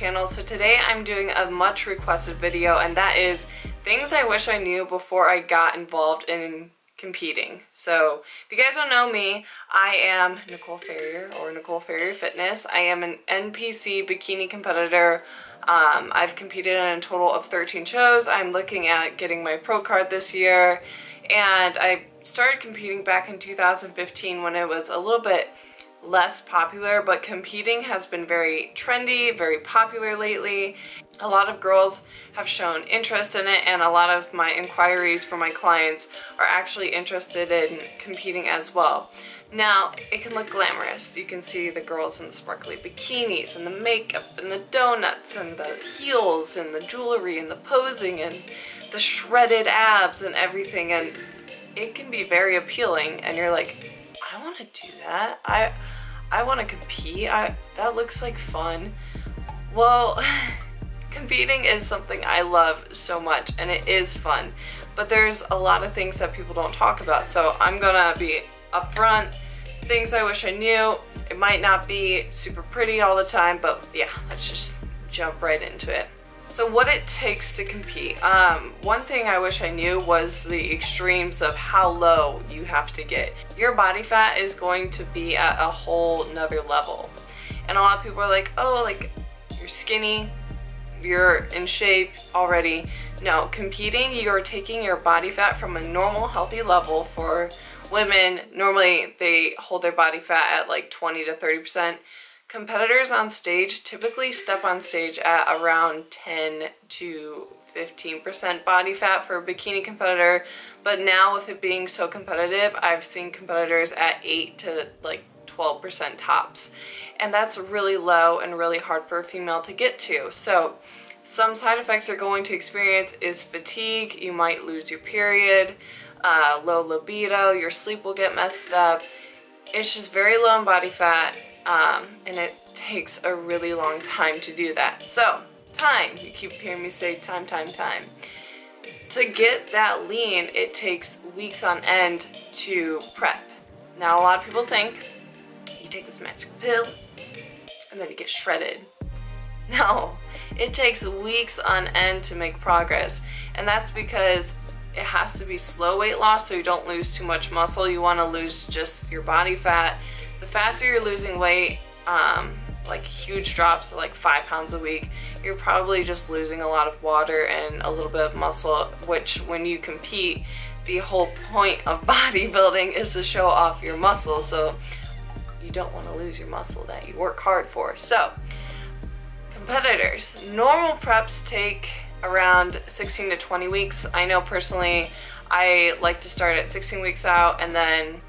channel. So today I'm doing a much requested video, and that is things I wish I knew before I got involved in competing. So if you guys don't know me, I am Nicole Ferrier, or NicoleFerrierFitness. I am an NPC bikini competitor. I've competed in a total of 13 shows. I'm looking at getting my pro card this year, and I started competing back in 2015 when it was a little bit less popular, but competing has been very trendy, very popular lately. A lot of girls have shown interest in it, and a lot of my inquiries from my clients are actually interested in competing as well. Now, it can look glamorous. You can see the girls in the sparkly bikinis and the makeup and the donuts and the heels and the jewelry and the posing and the shredded abs and everything, and it can be very appealing, and you're like, I want to do that. I want to compete. That looks like fun. Well, competing is something I love so much, and it is fun, but there's a lot of things that people don't talk about, so I'm gonna be upfront. Things I wish I knew. It might not be super pretty all the time, but yeah, let's just jump right into it. So what it takes to compete. One thing I wish I knew was the extremes of how low you have to get. Your body fat is going to be at a whole nother level. And a lot of people are like, oh, like you're skinny, you're in shape already. No, competing, you're taking your body fat from a normal healthy level. For women, normally they hold their body fat at like 20 to 30%. Competitors on stage typically step on stage at around 10 to 15% body fat for a bikini competitor, but now with it being so competitive, I've seen competitors at 8 to like 12% tops, and that's really low and really hard for a female to get to. So some side effects you're going to experience is fatigue. You might lose your period, low libido, your sleep will get messed up. It's just very low in body fat. And it takes a really long time to do that. So, time. You keep hearing me say time. To get that lean, it takes weeks on end to prep. Now, a lot of people think you take this magic pill and then you get shredded. No, it takes weeks on end to make progress. And that's because it has to be slow weight loss, so you don't lose too much muscle. You want to lose just your body fat. The faster you're losing weight, like huge drops, like 5 pounds a week, you're probably just losing a lot of water and a little bit of muscle, which when you compete, the whole point of bodybuilding is to show off your muscle, so you don't want to lose your muscle that you work hard for. So, competitors, normal preps take around 16 to 20 weeks. I know personally, I like to start at 16 weeks out, and then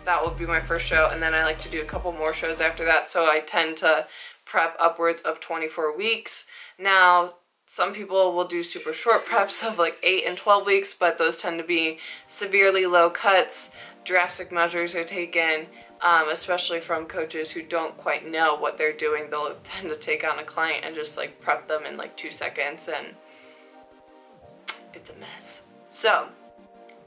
that will be my first show, and then I like to do a couple more shows after that, so I tend to prep upwards of 24 weeks. Now, some people will do super short preps of like 8 and 12 weeks, but those tend to be severely low cuts. Drastic measures are taken, especially from coaches who don't quite know what they're doing. They'll tend to take on a client and just like prep them in like 2 seconds, and it's a mess. So,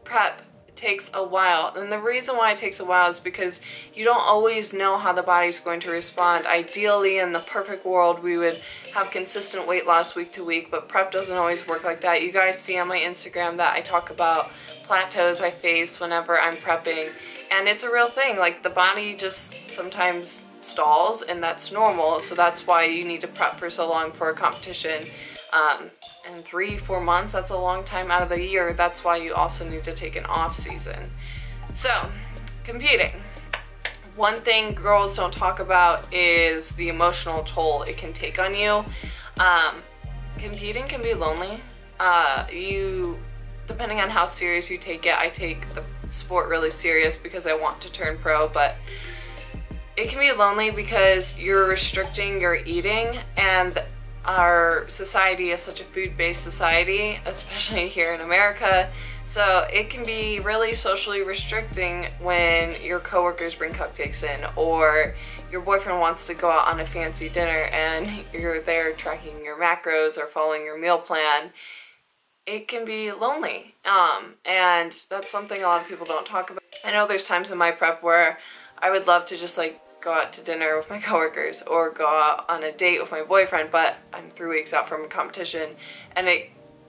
prep takes a while, and the reason why it takes a while is because you don't always know how the body's going to respond. Ideally, in the perfect world, we would have consistent weight loss week to week, but prep doesn't always work like that. You guys see on my Instagram that I talk about plateaus I face whenever I'm prepping, and it's a real thing. Like, the body just sometimes stalls, and that's normal, so that's why you need to prep for so long for a competition. And 3-4 months, that's a long time out of the year. That's why you also need to take an off season. So, competing. One thing girls don't talk about is the emotional toll it can take on you. Competing can be lonely. Depending on how serious you take it, I take the sport really serious because I want to turn pro, but it can be lonely because you're restricting your eating, and our society is such a food-based society, especially here in America, so it can be really socially restricting when your coworkers bring cupcakes in, or your boyfriend wants to go out on a fancy dinner and you're there tracking your macros or following your meal plan. It can be lonely, and that's something a lot of people don't talk about. I know there's times in my prep where I would love to just like go out to dinner with my coworkers or go out on a date with my boyfriend, but I'm 3 weeks out from a competition, and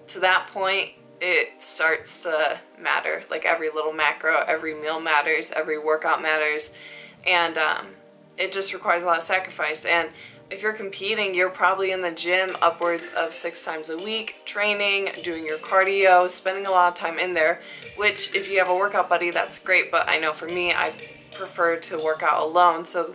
to that point it starts to matter. Like every little macro, every meal matters, every workout matters, and it just requires a lot of sacrifice. And if you're competing, you're probably in the gym upwards of 6 times a week, training, doing your cardio, spending a lot of time in there, which if you have a workout buddy, that's great, but I know for me, I prefer to work out alone, so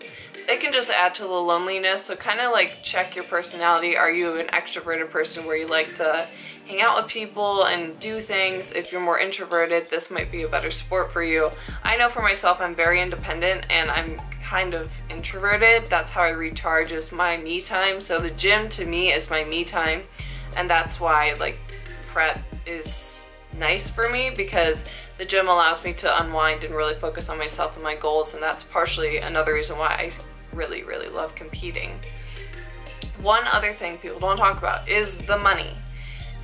it can just add to the loneliness. So kind of like check your personality. Are you an extroverted person where you like to hang out with people and do things? If you're more introverted, this might be a better sport for you. I know for myself, I'm very independent and I'm kind of introverted. That's how I recharge, is my me time. So the gym to me is my me time, and that's why like prep is nice for me, because the gym allows me to unwind and really focus on myself and my goals, and that's partially another reason why I really, really love competing. One other thing people don't talk about is the money.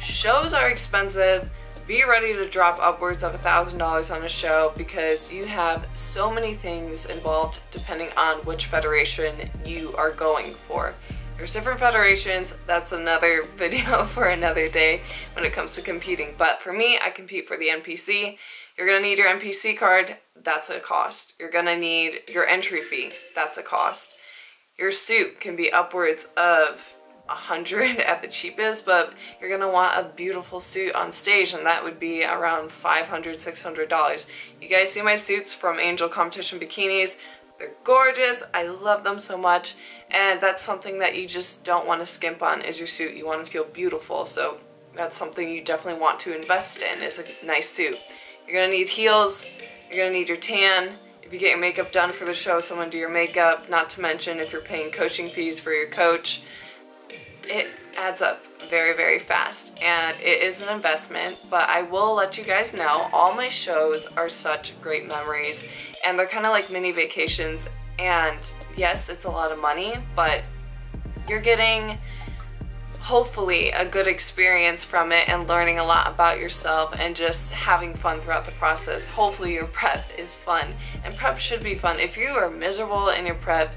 Shows are expensive. Be ready to drop upwards of $1,000 on a show, because you have so many things involved depending on which federation you are going for. There's different federations. That's another video for another day when it comes to competing. But for me, I compete for the NPC. You're gonna need your NPC card. That's a cost. You're gonna need your entry fee. That's a cost. Your suit can be upwards of $100 at the cheapest, but you're gonna want a beautiful suit on stage, and that would be around $500, $600. You guys see my suits from Angel Competition Bikinis. They're gorgeous. I love them so much, and that's something that you just don't want to skimp on, is your suit. You want to feel beautiful, so that's something you definitely want to invest in, is a nice suit. You're gonna need heels. You're gonna need your tan. If you get your makeup done for the show, someone do your makeup. Not to mention if you're paying coaching fees for your coach, it adds up very, very fast, and it is an investment. But I will let you guys know, all my shows are such great memories, and they're kind of like mini vacations. And yes, it's a lot of money, but you're getting hopefully a good experience from it and learning a lot about yourself and just having fun throughout the process. Hopefully your prep is fun, and prep should be fun. If you are miserable in your prep,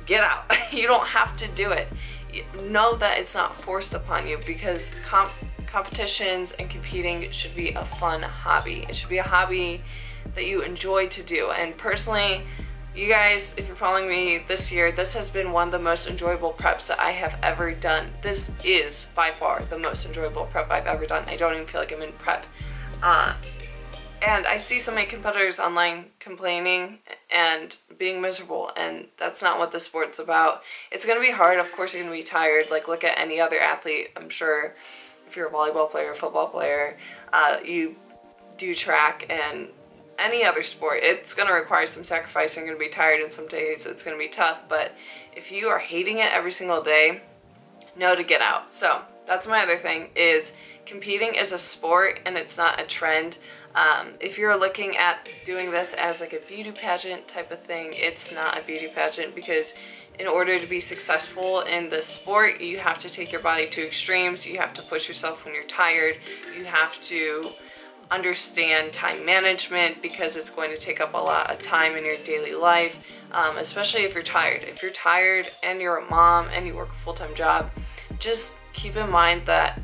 get out. You don't have to do it. Know that it's not forced upon you, because competitions and competing should be a fun hobby. It should be a hobby that you enjoy to do. And personally, you guys, if you're following me this year, this has been one of the most enjoyable preps that I have ever done. This is by far the most enjoyable prep I've ever done. I don't even feel like I'm in prep. And I see so many competitors online complaining and being miserable, and that's not what the sport's about. It's going to be hard. Of course you're going to be tired. Like, look at any other athlete. I'm sure if you're a volleyball player, a football player, you do track and any other sport, it's going to require some sacrifice. You're going to be tired, and some days it's going to be tough. But if you are hating it every single day, know to get out. So that's my other thing, is competing is a sport and it's not a trend. If you're looking at doing this as like a beauty pageant type of thing, it's not a beauty pageant, because in order to be successful in this sport, you have to take your body to extremes. You have to push yourself when you're tired. You have to understand time management, because it's going to take up a lot of time in your daily life, especially if you're tired. If you're tired and you're a mom and you work a full-time job, just keep in mind that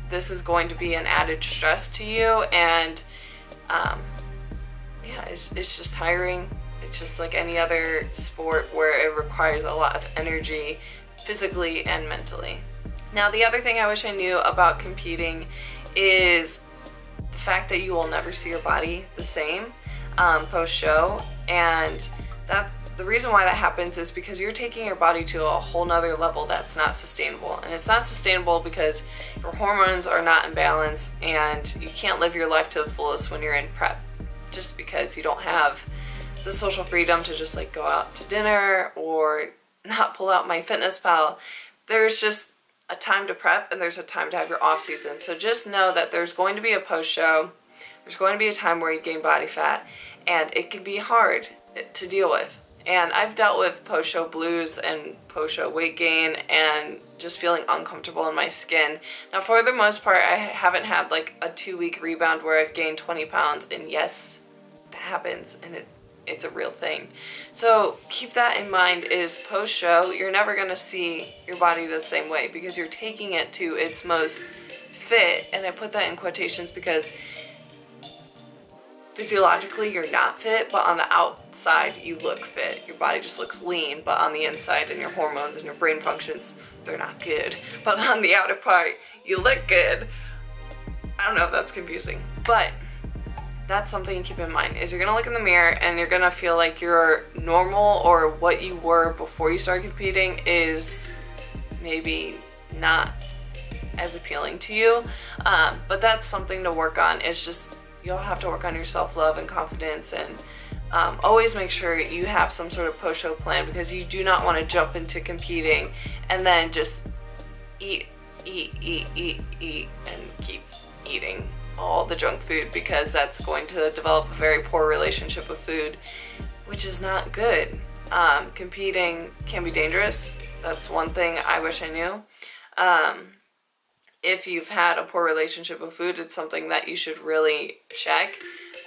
this is going to be an added stress to you, and yeah, it's just tiring. It's just like any other sport where it requires a lot of energy, physically and mentally. Now, the other thing I wish I knew about competing is the fact that you will never see your body the same post-show, and the reason why that happens is because you're taking your body to a whole nother level that's not sustainable. And it's not sustainable because your hormones are not in balance, and you can't live your life to the fullest when you're in prep, just because you don't have the social freedom to just like go out to dinner or not pull out MyFitnessPal. There's just a time to prep, and there's a time to have your off season. So just know that there's going to be a post-show. There's going to be a time where you gain body fat, and it can be hard to deal with. And I've dealt with post-show blues and post-show weight gain and just feeling uncomfortable in my skin. Now, for the most part, I haven't had like a 2-week rebound where I've gained 20 pounds. And yes, that happens, and it's a real thing. So keep that in mind, is post-show, you're never going to see your body the same way because you're taking it to its most fit, and I put that in quotations because physiologically you're not fit, but on the outside you look fit. Your body just looks lean, but on the inside and your hormones and your brain functions, they're not good. But on the outer part, you look good. I don't know if that's confusing, but that's something to keep in mind, is you're gonna look in the mirror and you're gonna feel like you're normal, or what you were before you started competing is maybe not as appealing to you. But that's something to work on. It's just, you'll have to work on your self-love and confidence, and always make sure you have some sort of post-show plan, because you do not want to jump into competing and then just eat, and keep eating all the junk food, because that's going to develop a very poor relationship with food, which is not good. Competing can be dangerous. That's one thing I wish I knew. If you've had a poor relationship with food, it's something that you should really check.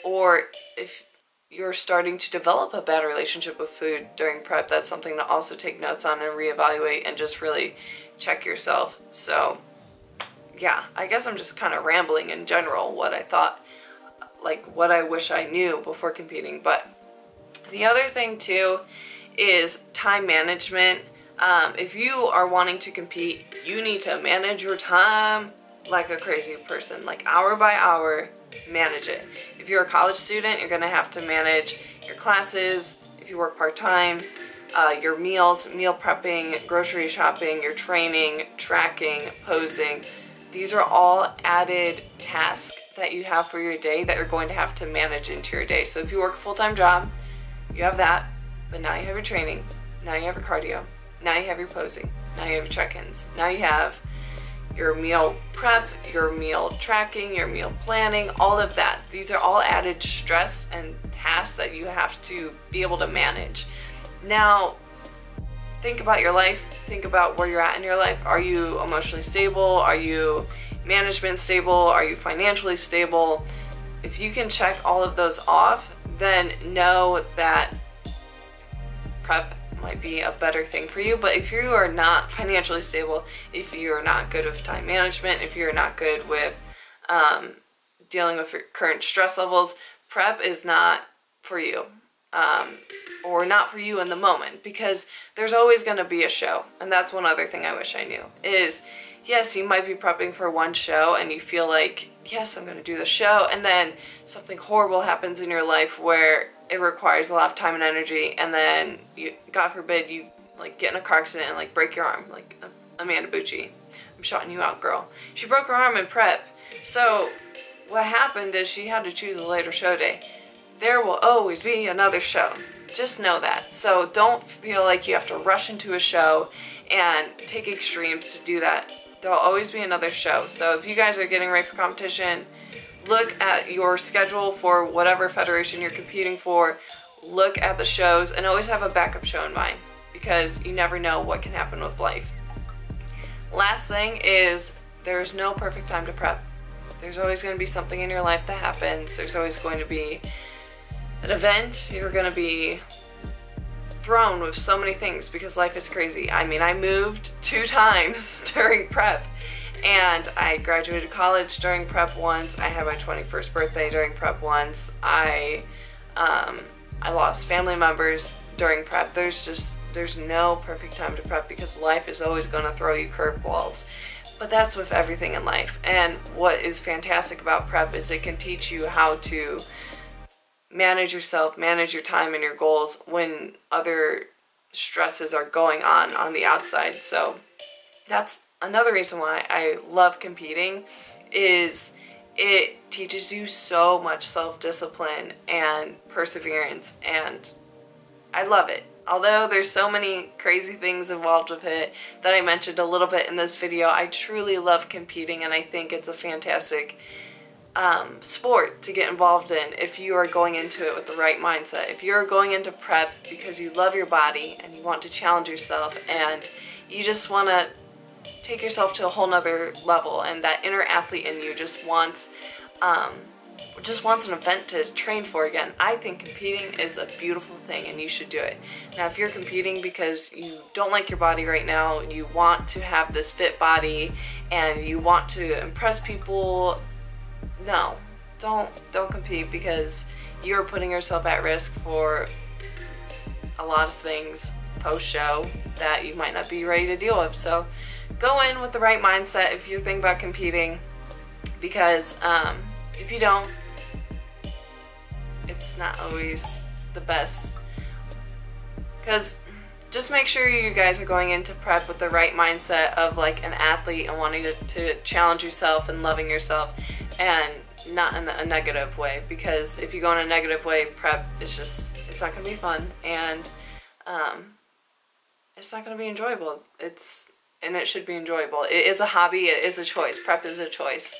Or if you're starting to develop a bad relationship with food during prep, that's something to also take notes on and reevaluate and just really check yourself. So yeah, I guess I'm just kind of rambling in general what I thought, like what I wish I knew before competing. But the other thing too is time management. If you are wanting to compete, you need to manage your time like a crazy person, like hour by hour, manage it. If you're a college student, you're gonna have to manage your classes. If you work part-time, your meals, meal prepping, grocery shopping, your training, tracking, posing. These are all added tasks that you have for your day that you're going to have to manage into your day. So if you work a full-time job, you have that, but now you have your training, now you have your cardio, now you have your posing, now you have your check-ins, now you have your meal prep, your meal tracking, your meal planning, all of that. These are all added stress and tasks that you have to be able to manage. Now, think about your life, think about where you're at in your life. Are you emotionally stable? Are you management stable? Are you financially stable? If you can check all of those off, then know that prep might be a better thing for you. But if you are not financially stable, if you're not good with time management, if you're not good with dealing with your current stress levels, prep is not for you. Or not for you in the moment, because there's always going to be a show. And that's one other thing I wish I knew, is yes, you might be prepping for one show and you feel like, yes, I'm going to do the show, and then something horrible happens in your life where it requires a lot of time and energy, and then you, God forbid, you like get in a car accident and like break your arm, like Amanda Bucci. I'm shouting you out, girl. She broke her arm in prep. So what happened is she had to choose a later show day. There will always be another show. Just know that. So don't feel like you have to rush into a show and take extremes to do that. There'll always be another show. So if you guys are getting ready for competition, look at your schedule for whatever federation you're competing for. Look at the shows and always have a backup show in mind, because you never know what can happen with life. Last thing is, there's no perfect time to prep. There's always going to be something in your life that happens. There's always going to be an event. You're going to be thrown with so many things because life is crazy. I mean, I moved 2 times during prep, and I graduated college during prep once. I had my 21st birthday during prep once. I lost family members during prep. There's no perfect time to prep, because life is always going to throw you curveballs. But that's with everything in life. And what is fantastic about prep is it can teach you how to manage yourself, manage your time and your goals when other stresses are going on the outside. So that's another reason why I love competing, is it teaches you so much self-discipline and perseverance, and I love it. Although there's so many crazy things involved with it that I mentioned a little bit in this video, I truly love competing, and I think it's a fantastic sport to get involved in if you are going into it with the right mindset. If you're going into prep because you love your body and you want to challenge yourself and you just want to take yourself to a whole nother level, and that inner athlete in you just wants just wants an event to train for again. I think competing is a beautiful thing and you should do it. Now if you're competing because you don't like your body right now, you want to have this fit body and you want to impress people, no, don't compete, because you're putting yourself at risk for a lot of things post-show that you might not be ready to deal with. So go in with the right mindset if you think about competing, because if you don't, it's not always the best. Because just make sure you guys are going into prep with the right mindset of like an athlete and wanting to challenge yourself and loving yourself, and not in a negative way. Because if you go in a negative way, prep is just, it's not going to be fun, and it's not going to be enjoyable. And it should be enjoyable. It is a hobby, it is a choice. Prep is a choice.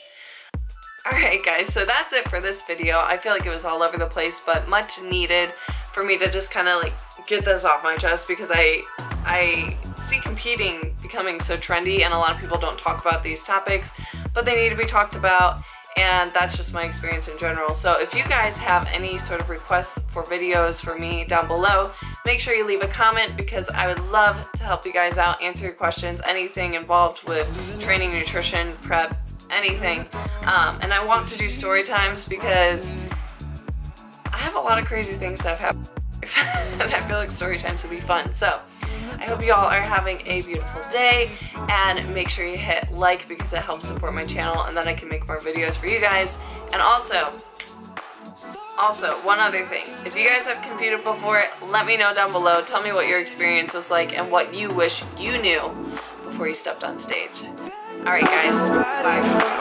Alright guys, so that's it for this video. I feel like it was all over the place, but much needed for me to just kind of like get this off my chest, because I see competing becoming so trendy and a lot of people don't talk about these topics, but they need to be talked about, and that's just my experience in general. So if you guys have any sort of requests for videos for me down below, make sure you leave a comment, because I would love to help you guys out, answer your questions, anything involved with training, nutrition, prep, anything. And I want to do story times because I have a lot of crazy things that have happened and I feel like story times would be fun. So I hope you all are having a beautiful day, and make sure you hit like, because it helps support my channel and then I can make more videos for you guys. And also one other thing, if you guys have competed before, let me know down below. Tell me what your experience was like and what you wish you knew before you stepped on stage. Alright guys, bye.